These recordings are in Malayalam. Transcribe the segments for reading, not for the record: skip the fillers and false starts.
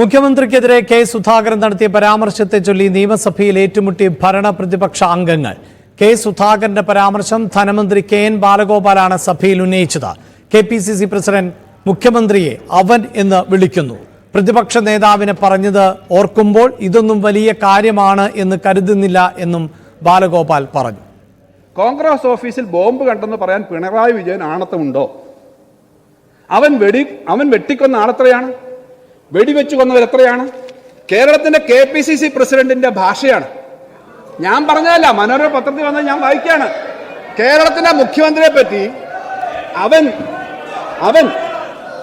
മുഖ്യമന്ത്രിക്കെതിരെ കെ സുധാകരൻ നടത്തിയ പരാമർശത്തെ ചൊല്ലി നിയമസഭയിൽ ഏറ്റുമുട്ടി ഭരണ പ്രതിപക്ഷ അംഗങ്ങൾ. കെ സുധാകരന്റെ പരാമർശം ധനമന്ത്രി കെ എൻ ബാലഗോപാലാണ് സഭയിൽ ഉന്നയിച്ചത്. KPCC പ്രസിഡന്റ് മുഖ്യമന്ത്രിയെ അവൻ എന്ന് വിളിക്കുന്നു. പ്രതിപക്ഷ നേതാവിനെ പറഞ്ഞത് ഓർക്കുമ്പോൾ ഇതൊന്നും വലിയ കാര്യമാണ് എന്ന് കരുതുന്നില്ല എന്നും ബാലഗോപാൽ പറഞ്ഞു. കോൺഗ്രസ് ഓഫീസിൽ ബോംബ് കണ്ടെന്ന് പറയാൻ പിണറായി വിജയൻ ആണത്തമുണ്ടോ? അവൻ വെട്ടിക്കൊന്ന ആളെത്രയാണ്? വെടിവെച്ചു കൊന്നവരെത്രയാണ്? കേരളത്തിന്റെ KPCC പ്രസിഡന്റിന്റെ ഭാഷയാണ്. ഞാൻ പറഞ്ഞതല്ല, മനോരമ പത്രത്തിൽ വന്നത് ഞാൻ വായിക്കുകയാണ്. കേരളത്തിന്റെ മുഖ്യമന്ത്രിയെ പറ്റി അവൻ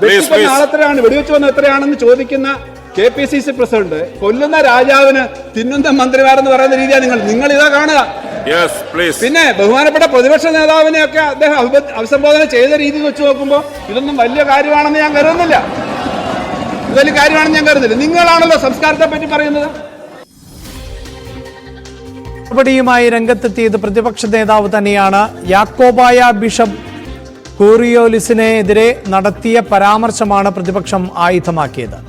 വെട്ടിക്കൊന്ന ആളെത്രയാണ്, വെടിവെച്ചു കൊന്ന എത്രയാണെന്ന് ചോദിക്കുന്ന KPCC പ്രസിഡന്റ് കൊല്ലുന്ന രാജാവിന് തിന്നുന്ന മന്ത്രിമാരെന്ന് പറയുന്ന രീതിയാണ് നിങ്ങൾ ഇതാ കാണുക. പിന്നെ ബഹുമാനപ്പെട്ട പ്രതിപക്ഷ നേതാവിനെയൊക്കെ അദ്ദേഹം അഭിസംബോധന ചെയ്ത രീതി വെച്ച് നോക്കുമ്പോൾ ഇതൊന്നും വലിയ കാര്യമാണെന്ന് ഞാൻ കരുതുന്നില്ല. വലിയ കാര്യമാണെന്ന് ഞാൻ കരുതുന്നില്ല. നിങ്ങളാണല്ലോ സംസ്കാരത്തെ പറ്റി പറയുന്നത്. മറുപടിയുമായി രംഗത്തെത്തിയത് പ്രതിപക്ഷ നേതാവ് തന്നെയാണ്. യാക്കോബായ ബിഷപ്പ് കോറിയോലിസിനെതിരെ നടത്തിയ പരാമർശമാണ് പ്രതിപക്ഷം ആയുധമാക്കിയത്.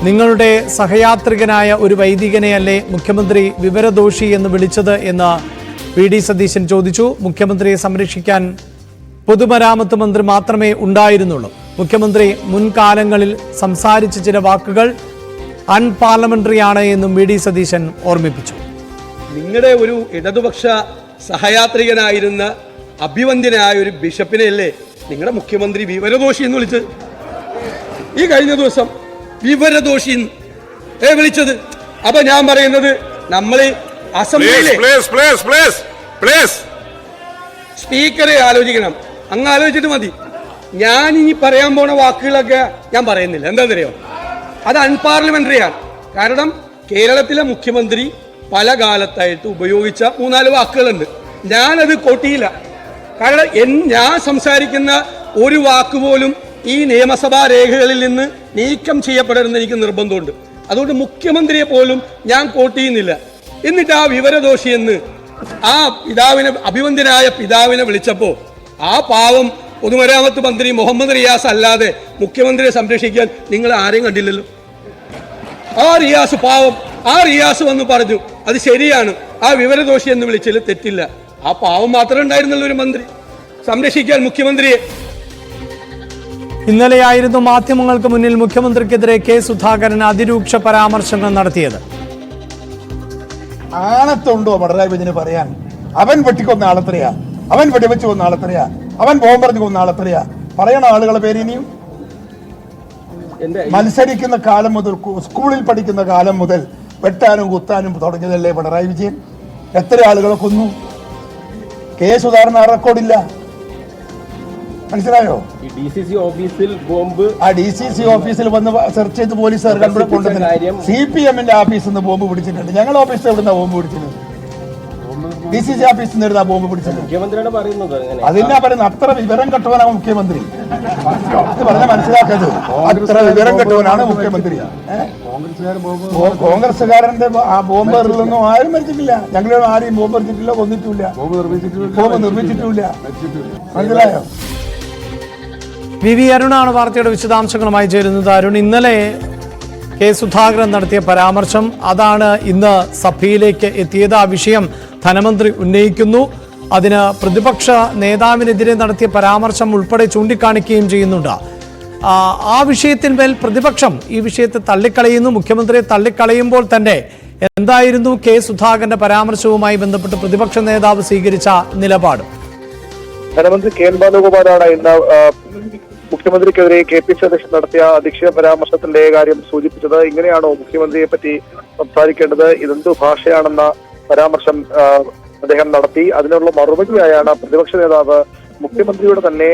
നിങ്ങളുടെ സഹയാത്രികനായ ഒരു വൈദികനെയല്ലേ മുഖ്യമന്ത്രി വിവരദോഷി എന്ന് വിളിച്ചത് എന്ന് VD സതീശൻ ചോദിച്ചു. മുഖ്യമന്ത്രിയെ സംരക്ഷിക്കാൻ പൊതുമരാമത്ത് മന്ത്രി മാത്രമേ ഉണ്ടായിരുന്നുള്ളൂ. മുഖ്യമന്ത്രി മുൻകാലങ്ങളിൽ സംസാരിച്ച ചില വാക്കുകൾ അൺപാർലമെന്ററിയാണ് എന്നും VD സതീശൻ ഓർമ്മിപ്പിച്ചു. നിങ്ങളുടെ ഒരു ഇടതുപക്ഷ സഹയാത്രികനായിരുന്ന അഭിവന്ദ്യനായ ഒരു ബിഷപ്പിനെയല്ലേ നിങ്ങളുടെ മുഖ്യമന്ത്രി വിവരദോഷി എന്ന് വിളിച്ചത്? ഈ കഴിഞ്ഞ ദിവസം വിവരദോഷി വിളിച്ചത്. അപ്പൊ ഞാൻ പറയുന്നത് നമ്മൾ അസംബ്ലിയിലെ സ്പീക്കറെ ആലോചിക്കണം. അങ്ങ് ആലോചിച്ചിട്ട് മതി. ഞാൻ ഈ പറയാൻ പോണ വാക്കുകളൊക്കെ ഞാൻ പറയുന്നില്ല. എന്താണെന്നറിയോ? അത് അൺപാർലമെന്ററിയാണ്. കാരണം കേരളത്തിലെ മുഖ്യമന്ത്രി പല കാലത്തായിട്ട് ഉപയോഗിച്ച 3-4 വാക്കുകളുണ്ട്. ഞാനത് കൊട്ടിയില്ല. കാരണം ഞാൻ സംസാരിക്കുന്ന ഒരു വാക്കുപോലും ഈ നിയമസഭാ രേഖകളിൽ നിന്ന് നീക്കം ചെയ്യപ്പെടരുതെന്ന് എനിക്ക് നിർബന്ധമുണ്ട്. അതുകൊണ്ട് മുഖ്യമന്ത്രിയെ പോലും ഞാൻ കോട്ട് ചെയ്യുന്നില്ല. എന്നിട്ട് ആ വിവരദോഷി എന്ന് ആ പിതാവിനെ, അഭിവന്ദ്യനായ പിതാവിനെ വിളിച്ചപ്പോൾ ആ പാവം പൊതുമരാമത്ത് മന്ത്രി മുഹമ്മദ് റിയാസ് അല്ലാതെ മുഖ്യമന്ത്രിയെ സംരക്ഷിക്കാൻ നിങ്ങൾ ആരെയും കണ്ടില്ലല്ലോ. ആ റിയാസ് പാവം, ആ റിയാസ് വന്ന് പറഞ്ഞു അത് ശരിയാണ്, ആ വിവരദോഷി എന്ന് വിളിച്ചതിൽ തെറ്റില്ല. ആ പാവം മാത്രമേ ഉണ്ടായിരുന്നുള്ളൂ ഒരു മന്ത്രി സംരക്ഷിക്കാൻ മുഖ്യമന്ത്രിയെ. ഇന്നലെയായിരുന്നു മാധ്യമങ്ങൾക്ക് മുന്നിൽ മുഖ്യമന്ത്രിക്കെതിരെ കെ സുധാകരൻ അതിരൂക്ഷ പരാമർശങ്ങൾ നടത്തിയത്. ആണത്തുണ്ടോ പിണറായി വിജയന് പറയാൻ? അവൻ വെട്ടിക്കൊന്ന ആളെത്രയാ, അവൻ വെടിവെച്ച് കൊന്ന ആളെത്രയാ, അവൻ ബോംബെറിഞ്ഞ് കൊന്ന ആളെത്രയാ? പറയണ ആളുകളെ പേര് ഇനിയും. മത്സരിക്കുന്ന കാലം മുതൽ, സ്കൂളിൽ പഠിക്കുന്ന കാലം മുതൽ വെട്ടാനും കുത്താനും തുടങ്ങിയതല്ലേ പിണറായി വിജയൻ? എത്ര ആളുകളെ കൊന്നു? കെ സുധാകരൻ ആ റെക്കോർഡില്ല. മനസ്സിലായോ? DCC ഓഫീസിൽ ബോംബ്, ആ DCC ഓഫീസിൽ വന്ന് സെർച്ച് ചെയ്ത് പോലീസുകാർ കൊണ്ടുവന്നത്. CPM-ന്റെ ഓഫീസിൽ നിന്ന് ബോംബ് പിടിച്ചിട്ടുണ്ട്. ഞങ്ങളുടെ ഓഫീസിൽ എവിടുന്ന ബോംബ് പിടിച്ചിട്ടുണ്ട്? DCC ഓഫീസിൽ നിന്ന് എഴുതാ ബോംബ് പിടിച്ചിട്ടുണ്ട്. മുഖ്യമന്ത്രിയാണ് പറയുന്നത്. അതിനാ പറയുന്നത് അത്ര വിവരം കെട്ടവനാണ് മുഖ്യമന്ത്രി. ഇത് പറഞ്ഞ മനസ്സിലാക്കരുത്. അത്ര വിവരം കെട്ടവനാണ് മുഖ്യമന്ത്രി. കോൺഗ്രസ്സുകാരന്റെ ആ ബോംബ് എറിഞ്ഞൊന്നും ആരും മരിച്ചിട്ടില്ല. ഞങ്ങൾ ആരെയും ബോംബ് എറിഞ്ഞിട്ടില്ല, കൊന്നിട്ടില്ല, ബോംബ് നിർമ്മിച്ചിട്ടില്ല. മനസ്സിലായോ? VV അരുണാണ് വാർത്തയുടെ വിശദാംശങ്ങളുമായി ചേരുന്നത്. അരുൺ, ഇന്നലെ കെ സുധാകരൻ നടത്തിയ പരാമർശം അതാണ് ഇന്ന് സഭയിലേക്ക് എത്തിയത്. ആ വിഷയം ധനമന്ത്രി ഉന്നയിക്കുന്നു. അതിന് പ്രതിപക്ഷ നേതാവിനെതിരെ നടത്തിയ പരാമർശം ഉൾപ്പെടെ ചൂണ്ടിക്കാണിക്കുകയും ചെയ്യുന്നുണ്ട്. ആ വിഷയത്തിന്മേൽ പ്രതിപക്ഷം ഈ വിഷയത്തെ തള്ളിക്കളയുന്നു. മുഖ്യമന്ത്രിയെ തള്ളിക്കളയുമ്പോൾ തന്നെ എന്തായിരുന്നു കെ സുധാകരന്റെ പരാമർശവുമായി ബന്ധപ്പെട്ട് പ്രതിപക്ഷ നേതാവ് സ്വീകരിച്ച നിലപാട്? ധനമന്ത്രി കെ എൻ ബാലഗോപാലാണ് ഇന്ന് മുഖ്യമന്ത്രിക്കെതിരെ KPCC അധ്യക്ഷൻ നടത്തിയ അധിക്ഷേപ പരാമർശത്തിന്റെ കാര്യം സൂചിപ്പിച്ചത്. ഇങ്ങനെയാണോ മുഖ്യമന്ത്രിയെ പറ്റി സംസാരിക്കേണ്ടത്? ഇതെന്തു ഭാഷയാണെന്ന പരാമർശം അദ്ദേഹം നടത്തി. അതിനുള്ള മറുപടിയായാണ് പ്രതിപക്ഷ നേതാവ് മുഖ്യമന്ത്രിയുടെ തന്നെ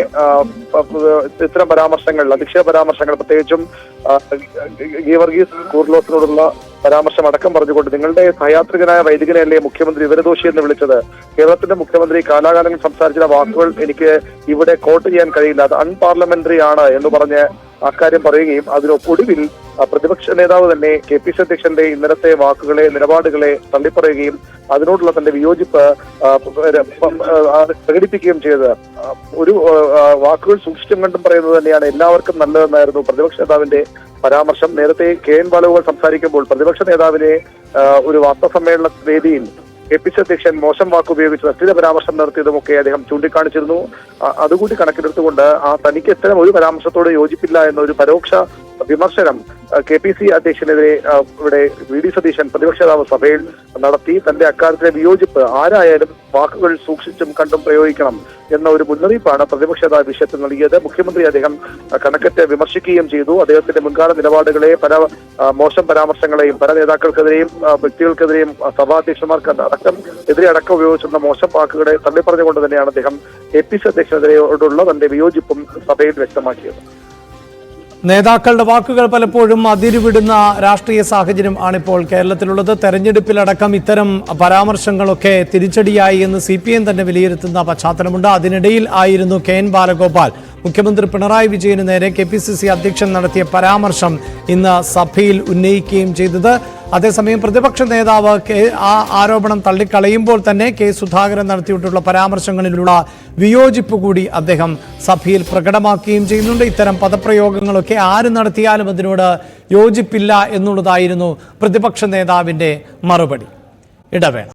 ഇത്തരം പരാമർശങ്ങൾ, അധിക്ഷേപ പരാമർശങ്ങൾ, പ്രത്യേകിച്ചും ഗീവർഗീസ് കൂർലോസിനോടുള്ള പരാമർശം അടക്കം പറഞ്ഞുകൊണ്ട് നിങ്ങളുടെ സഹയാത്രികനായ വൈദികനെയല്ലേ മുഖ്യമന്ത്രി വിവരദോഷി എന്ന് വിളിച്ചത്? കേരളത്തിന്റെ മുഖ്യമന്ത്രി കാലാകാലങ്ങളിൽ സംസാരിച്ച വാക്കുകൾ എനിക്ക് ഇവിടെ കോട്ട് ചെയ്യാൻ കഴിയില്ല, അത് അൺപാർലമെന്ററി ആണ് എന്ന് പറഞ്ഞ് അക്കാര്യം പറയുകയും അതിനൊടുവിൽ പ്രതിപക്ഷ നേതാവ് തന്നെ KPC അധ്യക്ഷന്റെ ഇന്നലത്തെ വാക്കുകളെ, നിലപാടുകളെ തള്ളിപ്പറയുകയും അതിനോടുള്ള തന്റെ വിയോജിപ്പ് പ്രകടിപ്പിക്കുകയും ചെയ്തത്. ഒരു വാക്കുകൾ സൂക്ഷിച്ചും കണ്ടും പറയുന്നത് തന്നെയാണ് എല്ലാവർക്കും നല്ലതെന്നായിരുന്നു പ്രതിപക്ഷ നേതാവിന്റെ പരാമർശം. നേരത്തെ KN ബാലഗോപാൽ സംസാരിക്കുമ്പോൾ പ്രതിപക്ഷ നേതാവിനെ ഒരു വാർത്താ സമ്മേളന വേദിയിൽ KPC അധ്യക്ഷൻ മോശം വാക്കുപയോഗിച്ച് അശ്ലീല പരാമർശം നടത്തിയതുമൊക്കെ അദ്ദേഹം ചൂണ്ടിക്കാണിച്ചിരുന്നു. അതുകൂടി കണക്കിലെടുത്തുകൊണ്ട് തനിക്ക് ഇത്തരം ഒരു പരാമർശത്തോട് യോജിപ്പില്ല എന്നൊരു പരോക്ഷ വിമർശനം KPC അധ്യക്ഷനെതിരെ ഇവിടെ VD സതീശൻ പ്രതിപക്ഷ നേതാവ് സഭയിൽ നടത്തി. തന്റെ അക്കാര്യത്തിലെ വിയോജിപ്പ് ആരായാലും വാക്കുകൾ സൂക്ഷിച്ചും കണ്ടും പ്രയോഗിക്കണം എന്ന ഒരു മുന്നറിയിപ്പാണ് പ്രതിപക്ഷ നേതാവ് വിഷയത്തിൽ നൽകിയത്. മുഖ്യമന്ത്രി അദ്ദേഹം കണക്കറ്റ് വിമർശിക്കുകയും ചെയ്തു. അദ്ദേഹത്തിന്റെ മുൻകാല നിലപാടുകളെ, മോശം പരാമർശങ്ങളെയും പല നേതാക്കൾക്കെതിരെയും വ്യക്തികൾക്കെതിരെയും സഭാധ്യക്ഷന്മാർക്ക് എതിരെ അടക്കം ഉപയോഗിച്ചിരുന്ന മോശം വാക്കുകളെ തള്ളിപ്പറഞ്ഞുകൊണ്ട് തന്നെയാണ് അദ്ദേഹം KPC അധ്യക്ഷനെതിരെയോടുള്ള തന്റെ വിയോജിപ്പും സഭയിൽ വ്യക്തമാക്കിയത്. നേതാക്കളുടെ വാക്കുകൾ പലപ്പോഴും അതിരുവിടുന്ന രാഷ്ട്രീയ സാഹചര്യം ആണിപ്പോൾ കേരളത്തിലുള്ളത്. തെരഞ്ഞെടുപ്പിലടക്കം ഇത്തരം പരാമർശങ്ങളൊക്കെ തിരിച്ചടിയായി എന്ന് CPM തന്നെ വിലയിരുത്തുന്ന പശ്ചാത്തലമുണ്ട്. അതിനിടയിൽ ആയിരുന്നു KN ബാലഗോപാൽ മുഖ്യമന്ത്രി പിണറായി വിജയന് നേരെ KPCC അധ്യക്ഷൻ നടത്തിയ പരാമർശം ഇന്ന് സഭയിൽ ഉന്നയിക്കുകയും ചെയ്തത്. അതേസമയം പ്രതിപക്ഷ നേതാവ് ആ ആരോപണം തള്ളിക്കളയുമ്പോൾ തന്നെ സുധാകരൻ നടത്തിയിട്ടുള്ള പരാമർശങ്ങളിലുള്ള വിയോജിപ്പ് കൂടി അദ്ദേഹം സഭയിൽ പ്രകടമാക്കുകയും ചെയ്യുന്നുണ്ട്. ഇത്തരം പദപ്രയോഗങ്ങളൊക്കെ ആര് നടത്തിയാലും അതിനോട് യോജിപ്പില്ല എന്നുള്ളതായിരുന്നു പ്രതിപക്ഷ നേതാവിൻ്റെ മറുപടി. ഇടവേള.